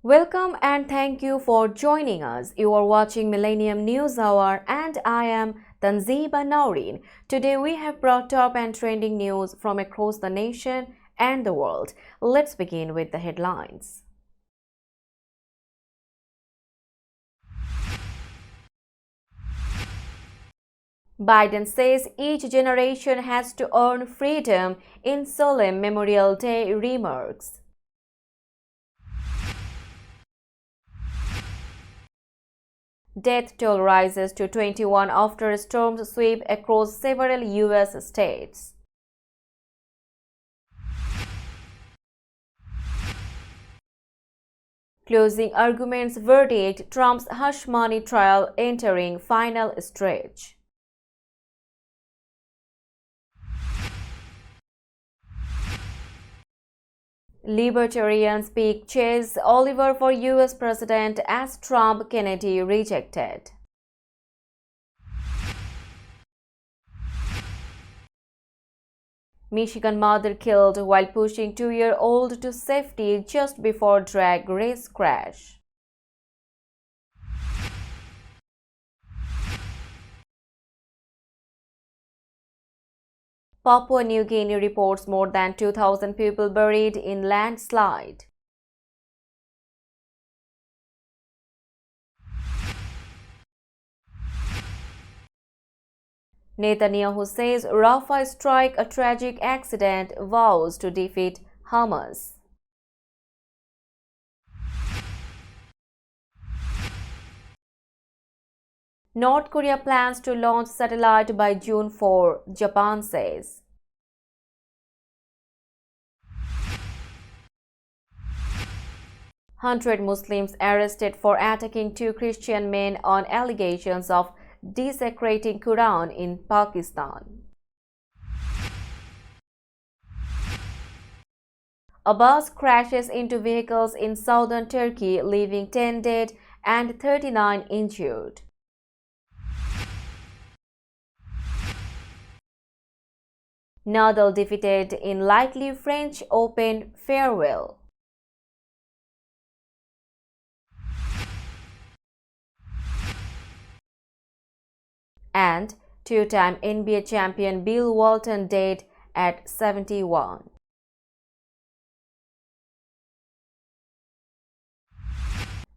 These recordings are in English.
Welcome and thank you for joining us. You are watching Millennium News Hour and I am Tanzeeba Naureen. Today we have brought top and trending news from across the nation and the world. Let's begin with the headlines. Biden says each generation has to earn freedom in solemn Memorial Day remarks. Death toll rises to 21 after storms sweep across several U.S. states. Closing arguments verdict, Trump's hush money trial entering final stretch. Libertarians pick Chase Oliver for U.S. president as Trump Kennedy rejected. Michigan mother killed while pushing 2-year-old to safety just before drag race crash. Papua New Guinea reports more than 2,000 people buried in landslide. Netanyahu says Rafah strike a tragic accident, vows to defeat Hamas. North Korea plans to launch satellite by June 4, Japan says. Hundred Muslims arrested for attacking 2 Christian men on allegations of desecrating Quran in Pakistan. A bus crashes into vehicles in southern Turkey, leaving 10 dead and 39 injured. Nadal defeated in likely French Open farewell. And two-time NBA champion Bill Walton dead at 71.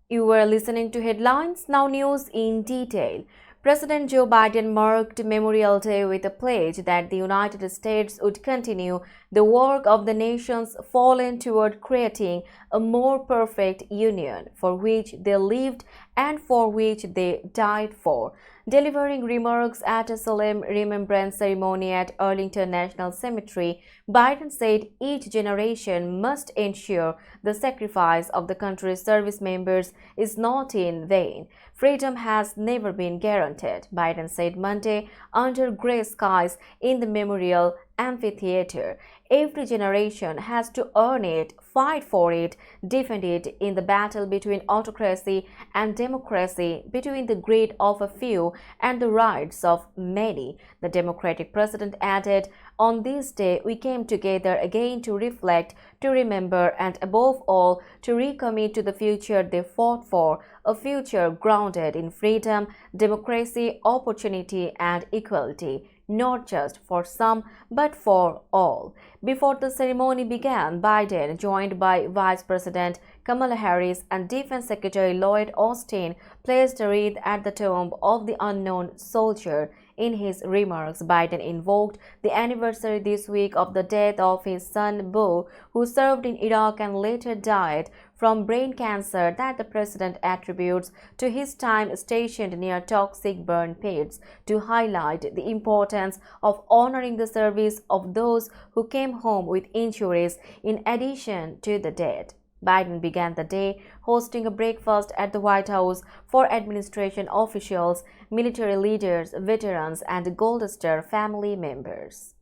You were listening to headlines, now news in detail. President Joe Biden marked Memorial Day with a pledge that the United States would continue the work of the nations fallen toward creating a more perfect union for which they lived and for which they died for. Delivering remarks at a solemn remembrance ceremony at Arlington National Cemetery, Biden said each generation must ensure the sacrifice of the country's service members is not in vain. Freedom has never been guaranteed, Biden said Monday under gray skies in the Memorial Amphitheater. Every generation has to earn it, fight for it, defend it in the battle between autocracy and democracy, between the greed of a few and the rights of many. The Democratic president added, "On this day, we came together again to reflect, to remember, and above all, to recommit to the future they fought for, a future grounded in freedom, democracy, opportunity, and equality. Not just for some, but for all." Before the ceremony began, Biden, joined by Vice President Kamala Harris and Defense Secretary Lloyd Austin, placed a wreath at the tomb of the unknown soldier. In his remarks, Biden invoked the anniversary this week of the death of his son Beau, who served in Iraq and later died from brain cancer that the president attributes to his time stationed near toxic burn pits, to highlight the importance of honoring the service of those who came home with injuries in addition to the dead. Biden began the day hosting a breakfast at the White House for administration officials, military leaders, veterans, and Gold Star family members.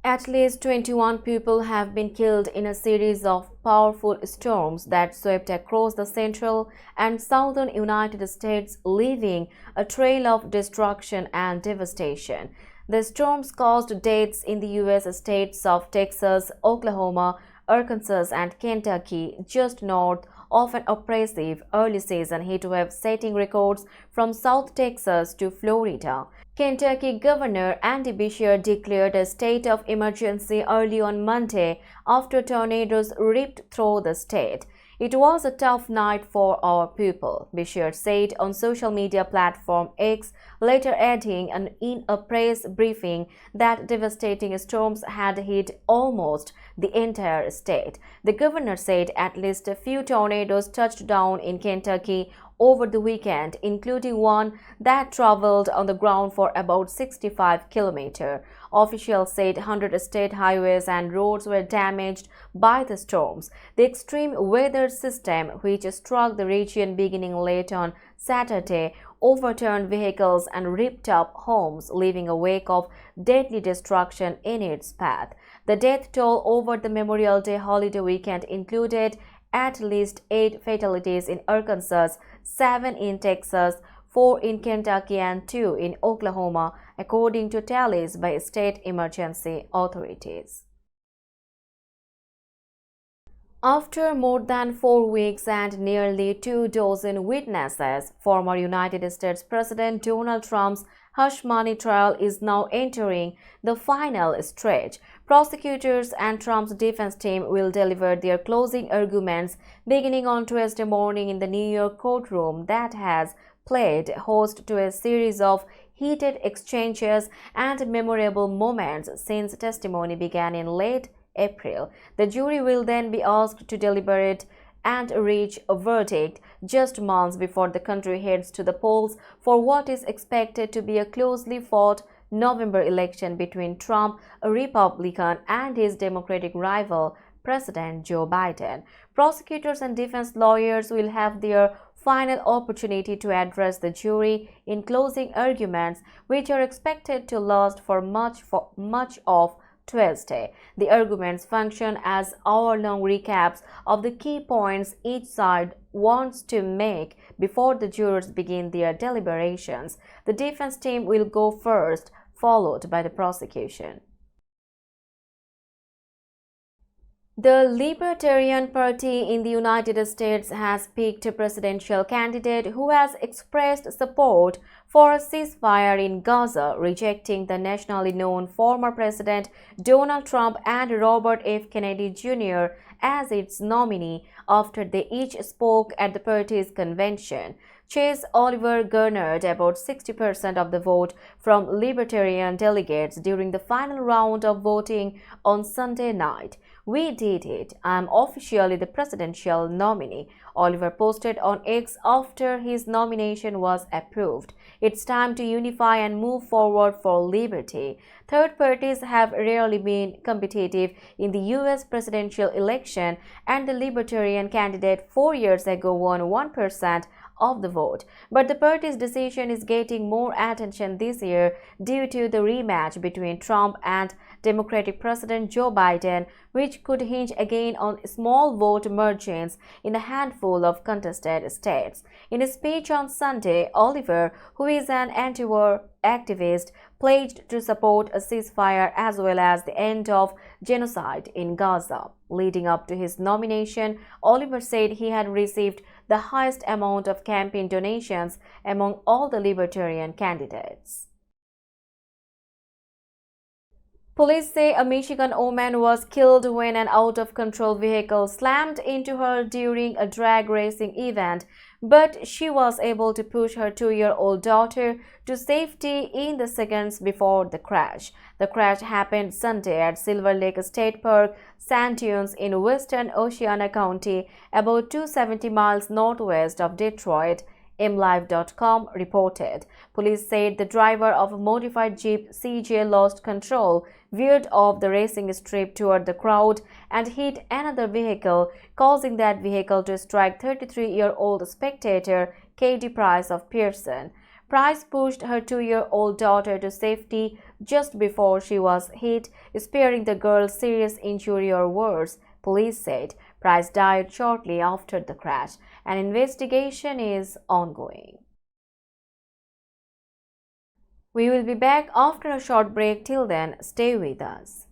At least 21 people have been killed in a series of powerful storms that swept across the central and southern United States, leaving a trail of destruction and devastation. The storms caused deaths in the U.S. states of Texas, Oklahoma, Arkansas and Kentucky, just north of an oppressive early-season heatwave setting records from South Texas to Florida. Kentucky Governor Andy Beshear declared a state of emergency early on Monday after tornadoes ripped through the state. It was a tough night for our people, Beshear said on social media platform X, later adding in a press briefing that devastating storms had hit almost the entire state. The governor said at least a few tornadoes touched down in Kentucky over the weekend, including one that traveled on the ground for about 65 kilometers. Officials said 100 state highways and roads were damaged by the storms. The extreme weather system, which struck the region beginning late on Saturday, overturned vehicles and ripped up homes, leaving a wake of deadly destruction in its path. The death toll over the Memorial Day holiday weekend included at least 8 fatalities in Arkansas, 7 in Texas, 4 in Kentucky, and 2 in Oklahoma, according to tallies by state emergency authorities. After more than 4 weeks and nearly 2 dozen witnesses, former United States President Donald Trump's hush money trial is now entering the final stretch. Prosecutors and Trump's defense team will deliver their closing arguments beginning on Tuesday morning in the New York courtroom that has played host to a series of heated exchanges and memorable moments since testimony began in late April. The jury will then be asked to deliberate and reach a verdict just months before the country heads to the polls for what is expected to be a closely fought November election between Trump, a Republican, and his Democratic rival, President Joe Biden. Prosecutors and defense lawyers will have their final opportunity to address the jury in closing arguments, which are expected to last for much of Tuesday. The arguments function as hour-long recaps of the key points each side wants to make before the jurors begin their deliberations. The defense team will go first, followed by the prosecution. The Libertarian Party in the United States has picked a presidential candidate who has expressed support for a ceasefire in Gaza, rejecting the nationally known former President Donald Trump and Robert F. Kennedy Jr. as its nominee after they each spoke at the party's convention. Chase Oliver garnered about 60% of the vote from Libertarian delegates during the final round of voting on Sunday night. "We did it. I'm officially the presidential nominee," Oliver posted on X after his nomination was approved. "It's time to unify and move forward for liberty." Third parties have rarely been competitive in the U.S. presidential election, and the Libertarian candidate 4 years ago won 1% of the vote. But the party's decision is getting more attention this year due to the rematch between Trump and Democratic President Joe Biden, which could hinge again on small vote margins in a handful of contested states. In a speech on Sunday, Oliver, who is an anti-war activist, pledged to support a ceasefire as well as the end of genocide in Gaza. Leading up to his nomination, Oliver said he had received the highest amount of campaign donations among all the Libertarian candidates. Police say a Michigan woman was killed when an out-of-control vehicle slammed into her during a drag racing event, but she was able to push her 2-year-old daughter to safety in the seconds before the crash. The crash happened Sunday at Silver Lake State Park, Sand Dunes in western Oceana County, about 270 miles northwest of Detroit. MLive.com reported. Police said the driver of a modified Jeep CJ lost control, veered off the racing strip toward the crowd, and hit another vehicle, causing that vehicle to strike 33-year-old spectator Katie Price of Pearson. Price pushed her 2-year-old daughter to safety just before she was hit, sparing the girl serious injury or worse, police said. Price died shortly after the crash. An investigation is ongoing. We will be back after a short break. Till then, stay with us.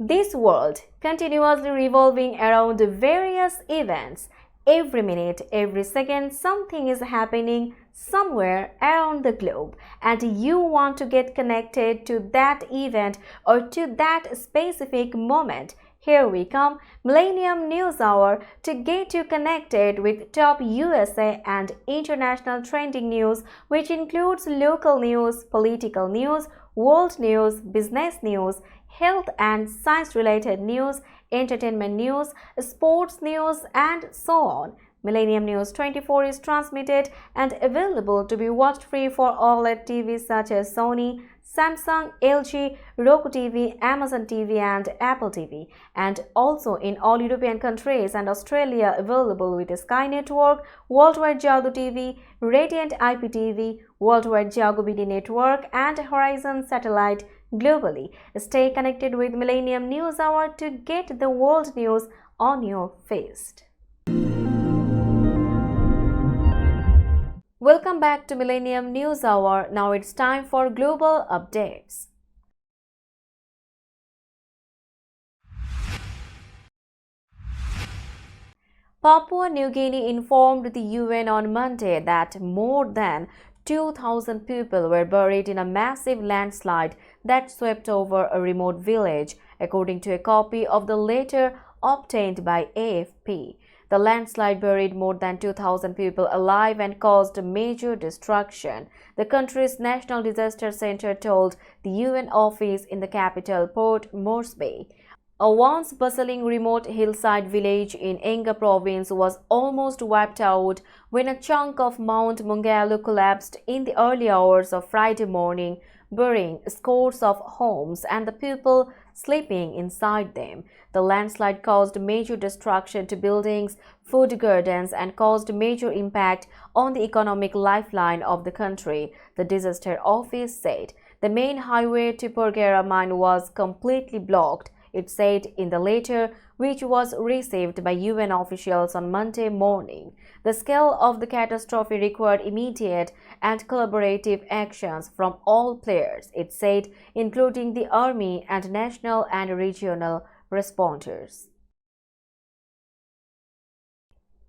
This world continuously revolving around various events. Every minute, every second, something is happening somewhere around the globe, and you want to get connected to that event or to that specific moment. Here we come, Millennium News Hour, to get you connected with top USA and international trending news, which includes local news, political news, world news, business news, health and science related news, entertainment news, sports news, and so on. Millennium News 24 is transmitted and available to be watched free for OLED TVs such as Sony, Samsung, LG, Roku TV, Amazon TV, and Apple TV, and also in all European countries and Australia available with Sky Network, Worldwide Jago TV, Radiant IPTV, Worldwide Jago BD Network, and Horizon Satellite globally. Stay connected with Millennium News Hour to get the world news on your feed. Welcome back to Millennium News Hour. Now it's time for global updates. Papua New Guinea informed the UN on Monday that more than 2,000 people were buried in a massive landslide that swept over a remote village, according to a copy of the letter obtained by AFP. The landslide buried more than 2,000 people alive and caused major destruction, the country's National Disaster Center told the UN office in the capital, Port Moresby. A once bustling remote hillside village in Enga province was almost wiped out when a chunk of Mount Mungalu collapsed in the early hours of Friday morning, burying scores of homes and the people sleeping inside them. The landslide caused major destruction to buildings, food gardens, and caused major impact on the economic lifeline of the country, the disaster office said. The main highway to Porgera mine was completely blocked, it said in the letter, which was received by UN officials on Monday morning. The scale of the catastrophe required immediate and collaborative actions from all players, it said, including the army and national and regional responders.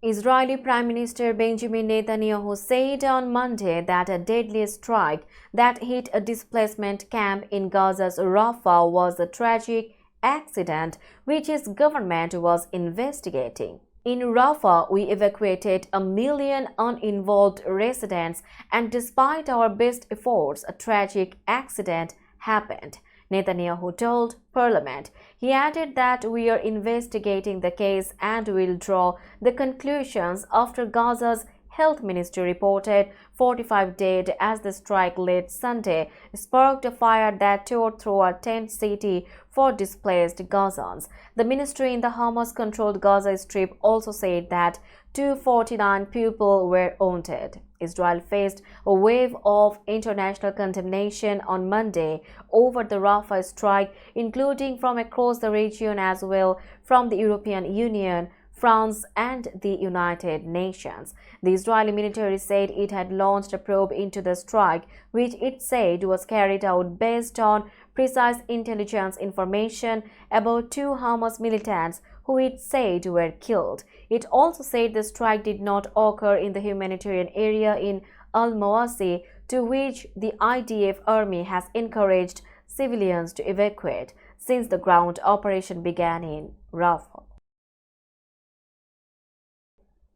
Israeli Prime Minister Benjamin Netanyahu said on Monday that a deadly strike that hit a displacement camp in Gaza's Rafah was a tragic accident which his government was investigating. In Rafah, we evacuated 1 million uninvolved residents, and despite our best efforts, a tragic accident happened, Netanyahu told Parliament. He added that we are investigating the case and will draw the conclusions after Gaza's Health Ministry reported 45 dead as the strike late Sunday sparked a fire that tore through a tent city for displaced Gazans. The ministry in the Hamas-controlled Gaza Strip also said that 249 people were wounded. Israel faced a wave of international condemnation on Monday over the Rafah strike, including from across the region as well from the European Union, France, and the United Nations. The Israeli military said it had launched a probe into the strike, which it said was carried out based on precise intelligence information about 2 Hamas militants who it said were killed. It also said the strike did not occur in the humanitarian area in Al-Mawasi, to which the IDF army has encouraged civilians to evacuate since the ground operation began in Rafah.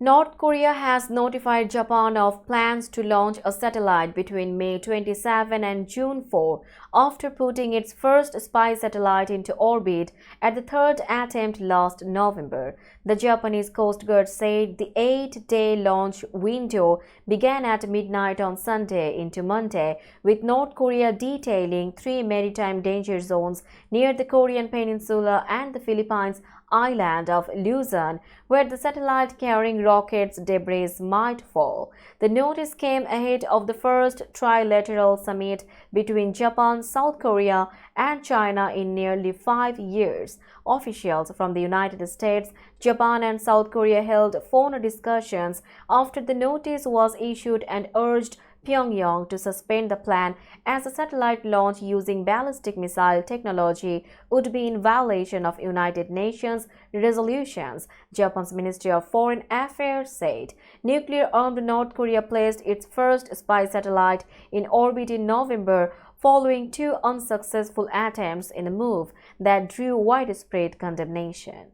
North Korea has notified Japan of plans to launch a satellite between May 27 and June 4 after putting its first spy satellite into orbit at the third attempt last November. The Japanese Coast Guard said the 8-day launch window began at midnight on Sunday into Monday, with North Korea detailing 3 maritime danger zones near the Korean Peninsula and the Philippines island of Luzon, where the satellite carrying rockets debris might fall. The notice came ahead of the first trilateral summit between Japan, South Korea, and China in nearly 5 years. Officials from the United States, Japan, and South Korea held phone discussions after the notice was issued and urged Pyongyang to suspend the plan, as a satellite launch using ballistic missile technology would be in violation of United Nations resolutions, Japan's Ministry of Foreign Affairs said. Nuclear-armed North Korea placed its first spy satellite in orbit in November, following two unsuccessful attempts in a move that drew widespread condemnation.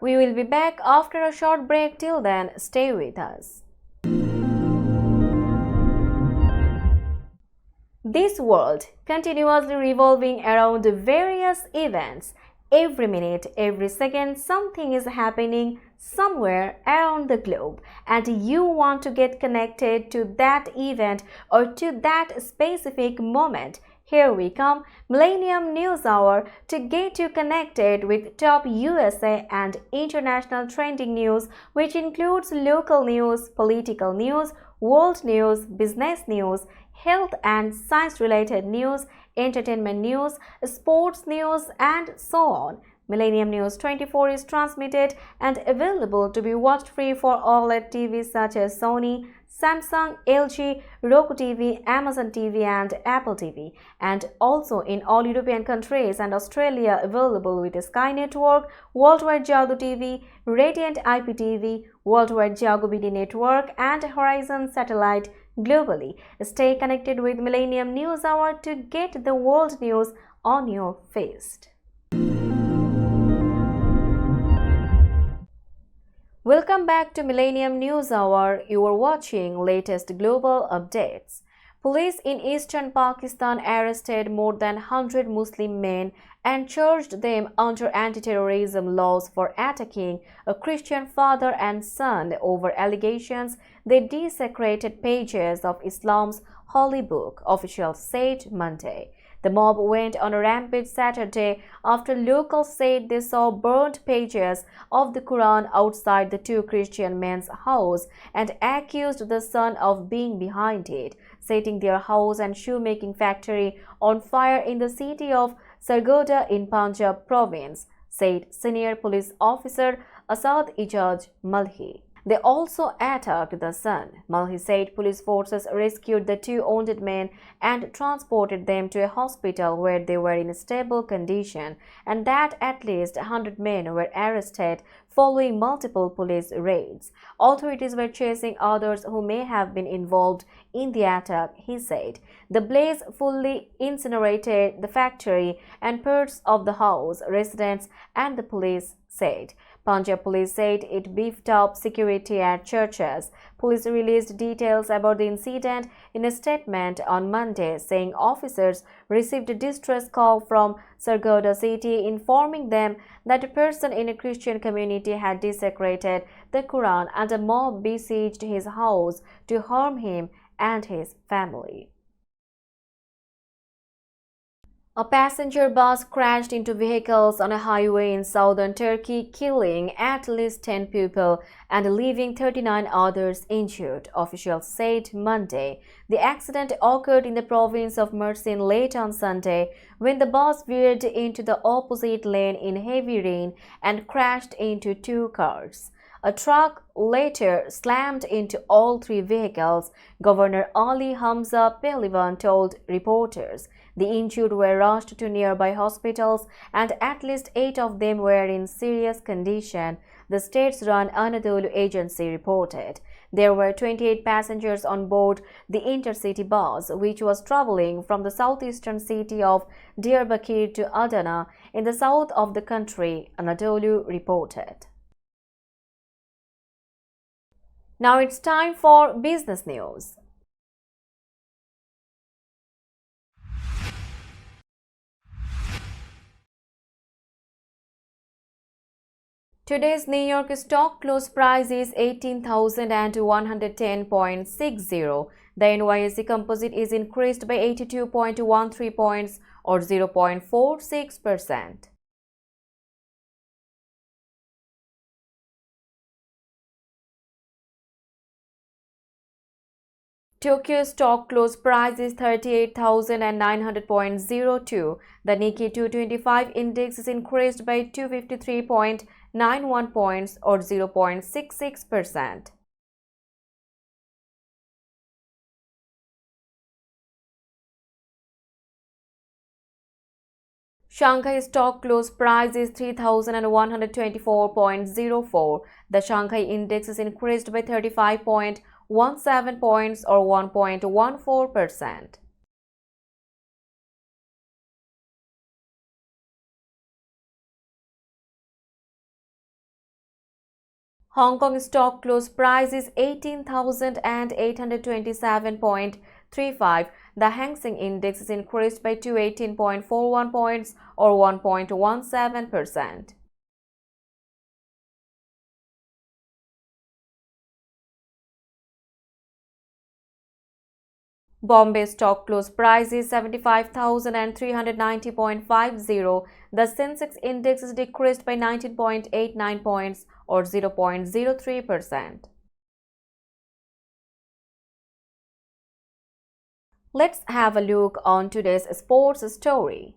We will be back after a short break. Till then, stay with us. This world continuously revolving around various events. Every minute, every second, something is happening somewhere around the globe, and you want to get connected to that event or to that specific moment. Here we come, Millennium News Hour, to get you connected with top USA and international trending news, which includes local news, political news, world news, business news, health and science-related news, entertainment news, sports news, and so on. Millennium News 24 is transmitted and available to be watched free for OLED TVs such as Sony, Samsung, LG, Roku TV, Amazon TV and Apple TV, and also in all European countries and Australia available with Sky Network, Worldwide Jago TV, Radiant IPTV, Worldwide Jago BD Network and Horizon Satellite globally. Stay connected with Millennium News Hour to get the world news on your fist. Welcome back to Millennium News Hour. You are watching latest global updates. Police in eastern Pakistan arrested more than 100 Muslim men and charged them under anti-terrorism laws for attacking a Christian father and son over allegations they desecrated pages of Islam's holy book, officials said Monday. The mob went on a rampage Saturday after locals said they saw burnt pages of the Quran outside the two Christian men's house and accused the son of being behind it, setting their house and shoemaking factory on fire in the city of Sargodha in Punjab province, said senior police officer Asad Ijaz Malhi. They also attacked the son. Malhi said police forces rescued the two wounded men and transported them to a hospital where they were in stable condition, and that at least 100 men were arrested following multiple police raids. Authorities were chasing others who may have been involved in the attack, he said. The blaze fully incinerated the factory and parts of the house, residents and the police said. Punjab police said it beefed up security at churches. Police released details about the incident in a statement on Monday, saying officers received a distress call from Sargodha city informing them that a person in a Christian community had desecrated the Quran and a mob besieged his house to harm him and his family. A passenger bus crashed into vehicles on a highway in southern Turkey, killing at least 10 people and leaving 39 others injured, officials said Monday. The accident occurred in the province of Mersin late on Sunday when the bus veered into the opposite lane in heavy rain and crashed into two cars. A truck later slammed into all three vehicles, Governor Ali Hamza Pehlivan told reporters. The injured were rushed to nearby hospitals and at least 8 of them were in serious condition, the state-run Anadolu agency reported. There were 28 passengers on board the intercity bus, which was traveling from the southeastern city of Diyarbakir to Adana in the south of the country, Anadolu reported. Now it's time for business news. Today's New York stock close price is 18,110.60. The NYSE Composite is increased by 82.13 points or 0.46%. Tokyo stock close price is 38,900.02. The Nikkei 225 index is increased by 253.91 points or 0.66%. Shanghai stock close price is 3,124.04. The Shanghai index is increased by 35.17 points or 1.14%. Hong Kong stock close price is 18,827.35. The Hang Seng Index is increased by 218.41 points or 1.17%. Bombay stock close price is 75,390.50. The Sensex Index is decreased by 19.89 points or 0.03%. Let's have a look on today's sports story.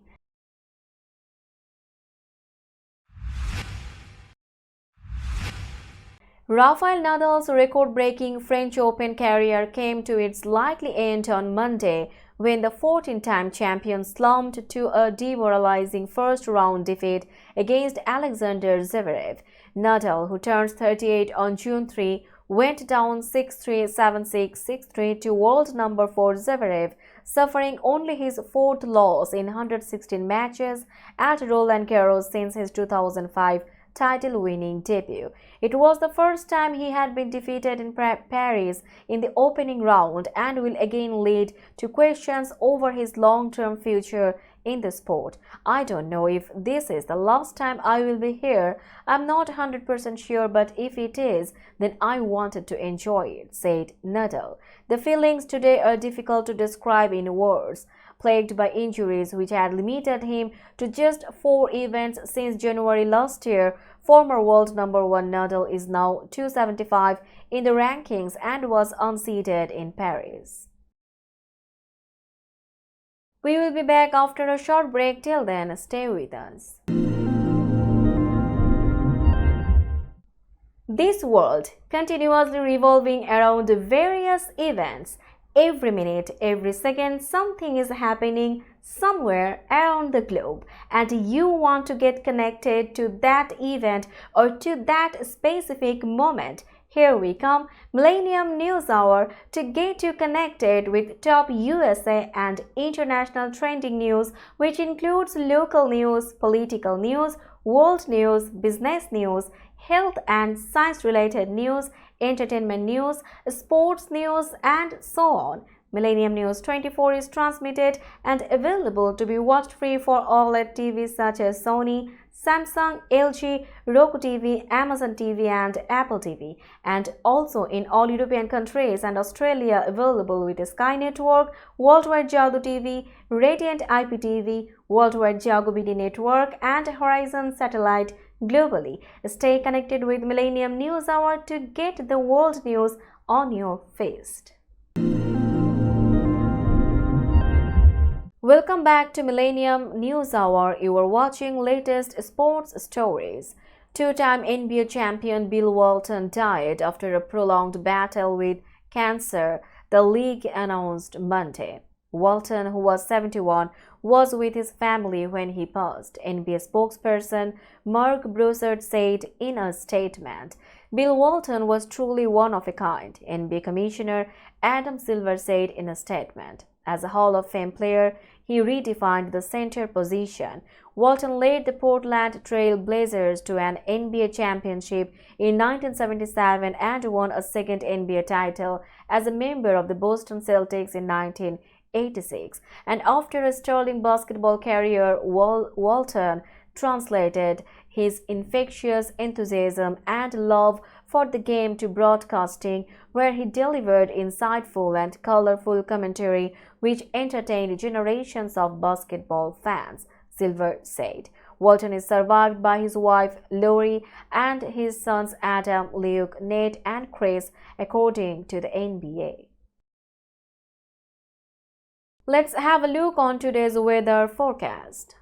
Rafael Nadal's record-breaking French Open career came to its likely end on Monday when the 14-time champion slumped to a demoralizing first-round defeat against Alexander Zverev. Nadal, who turns 38 on June 3, went down 6-3, 7-6, 6-3 to world number 4 Zverev, suffering only his fourth loss in 116 matches at Roland Garros since his 2005 title-winning debut. It was the first time he had been defeated in Paris in the opening round and will again lead to questions over his long-term future in the sport. I don't know if this is the last time I will be here. I'm not 100% sure, but if it is, then I wanted to enjoy it, said Nadal. The feelings today are difficult to describe in words. Plagued by injuries which had limited him to just 4 events since January last year, former world number 1 Nadal is now 275 in the rankings and was unseeded in Paris. We will be back after a short break. Till then, stay with us. This world continuously revolving around various events. Every minute, every second, something is happening somewhere around the globe, and you want to get connected to that event or to that specific moment. Here we come, Millennium News Hour, to get you connected with top USA and international trending news, which includes local news, political news, world news, business news, health and science-related news, entertainment news, sports news, and so on. Millennium News 24 is transmitted and available to be watched free for OLED TVs such as Sony, Samsung, LG, Roku TV, Amazon TV, and Apple TV, and also in all European countries and Australia available with Sky Network, Worldwide Jago TV, Radiant IPTV, Worldwide Jago BD Network, and Horizon Satellite globally. Stay connected with Millennium News Hour to get the world news on your fist. Welcome back to Millennium News Hour. You are watching latest sports stories. Two-time NBA champion Bill Walton died after a prolonged battle with cancer, the league announced Monday. Walton, who was 71, was with his family when he passed, NBA spokesperson Mark Broussard said in a statement. Bill Walton was truly one of a kind, NBA Commissioner Adam Silver said in a statement. As a Hall of Fame player, he redefined the center position. Walton led the Portland Trail Blazers to an NBA championship in 1977 and won a second NBA title as a member of the Boston Celtics in 1986. And after a sterling basketball career, Walton translated his infectious enthusiasm and love for the game to broadcasting, where he delivered insightful and colorful commentary which entertained generations of basketball fans, Silver said. Walton is survived by his wife Lori and his sons Adam, Luke, Nate, and Chris, according to the NBA. Let's have a look on today's weather forecast.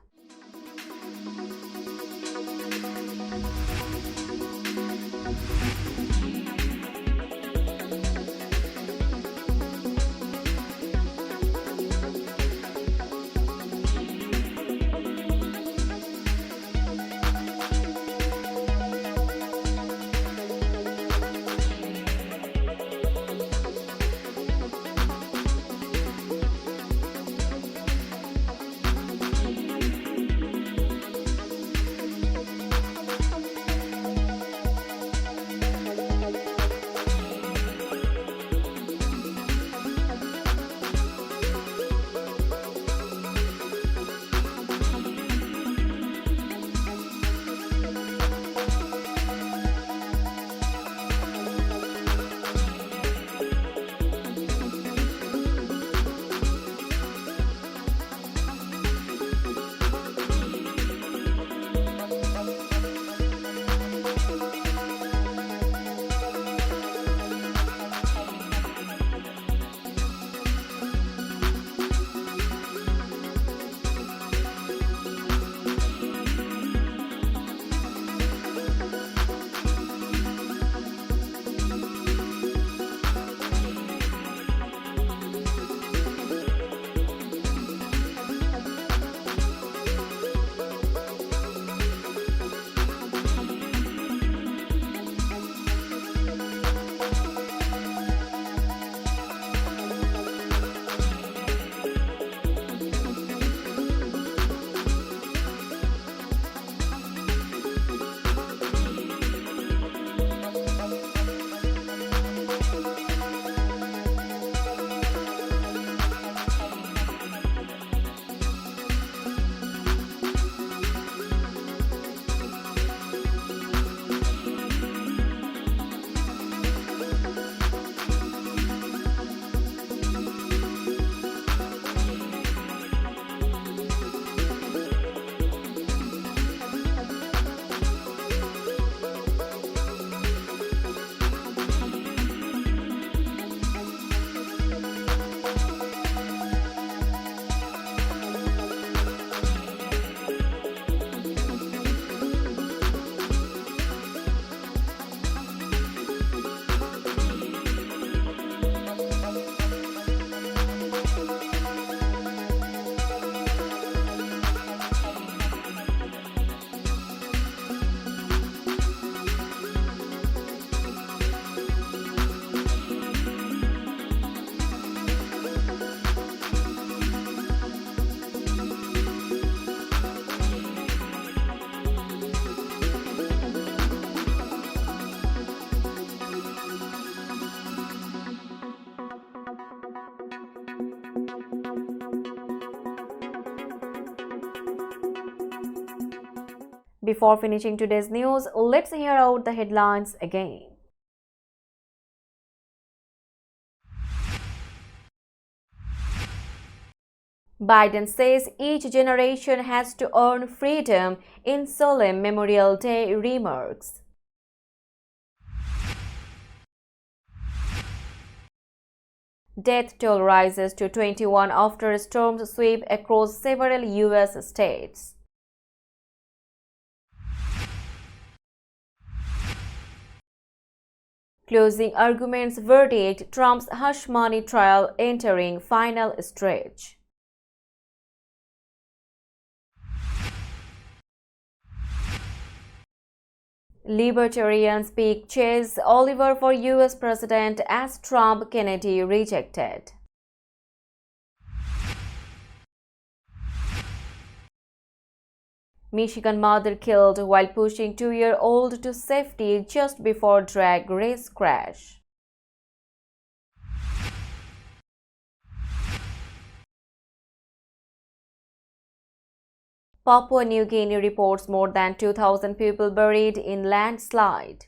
Before finishing today's news, let's hear out the headlines again. Biden says each generation has to earn freedom in solemn Memorial Day remarks. Death toll rises to 21 after storms sweep across several U.S. states. Closing arguments verdict, Trump's hush money trial entering final stretch. Libertarians pick Chase Oliver for U.S. President as Trump Kennedy rejected. Michigan mother killed while pushing 2-year-old to safety just before drag race crash. Papua New Guinea reports more than 2,000 people buried in landslide.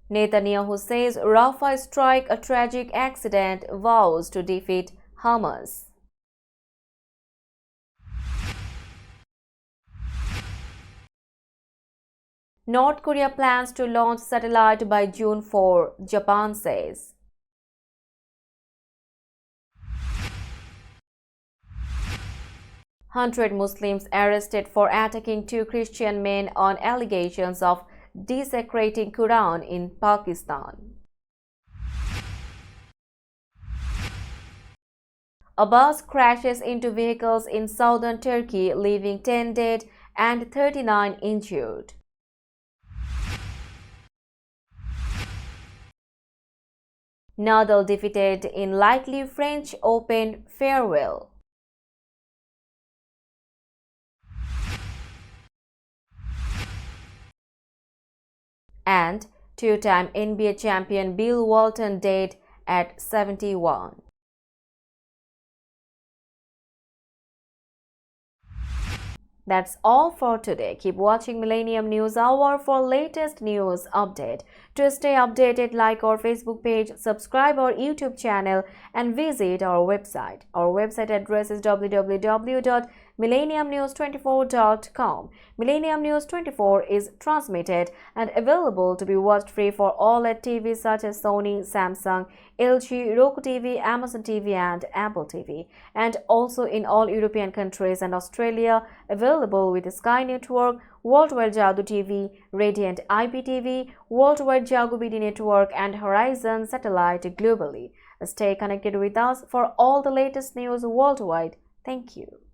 Netanyahu says Rafah strike a tragic accident, vows to defeat Hamas. North Korea plans to launch satellite by June 4, Japan says. Hundred Muslims arrested for attacking 2 Christian men on allegations of desecrating Quran in Pakistan. A bus crashes into vehicles in southern Turkey, leaving 10 dead and 39 injured. Nadal defeated in likely French Open farewell. And 2-time NBA champion Bill Walton dead at 71. That's all for today. Keep watching Millennium News Hour for latest news update. To stay updated, like our Facebook page, subscribe our YouTube channel and visit our website. Our website address is www.millenniumnews24.com. Millennium News 24 is transmitted and available to be watched free for OLED TVs such as Sony, Samsung, LG, Roku TV, Amazon TV and Apple TV, and also in all European countries and Australia, available with Sky Network, Worldwide Jadoo TV, Radiant IPTV, Worldwide Jago BD Network and Horizon Satellite globally. Stay connected with us for all the latest news worldwide. Thank you.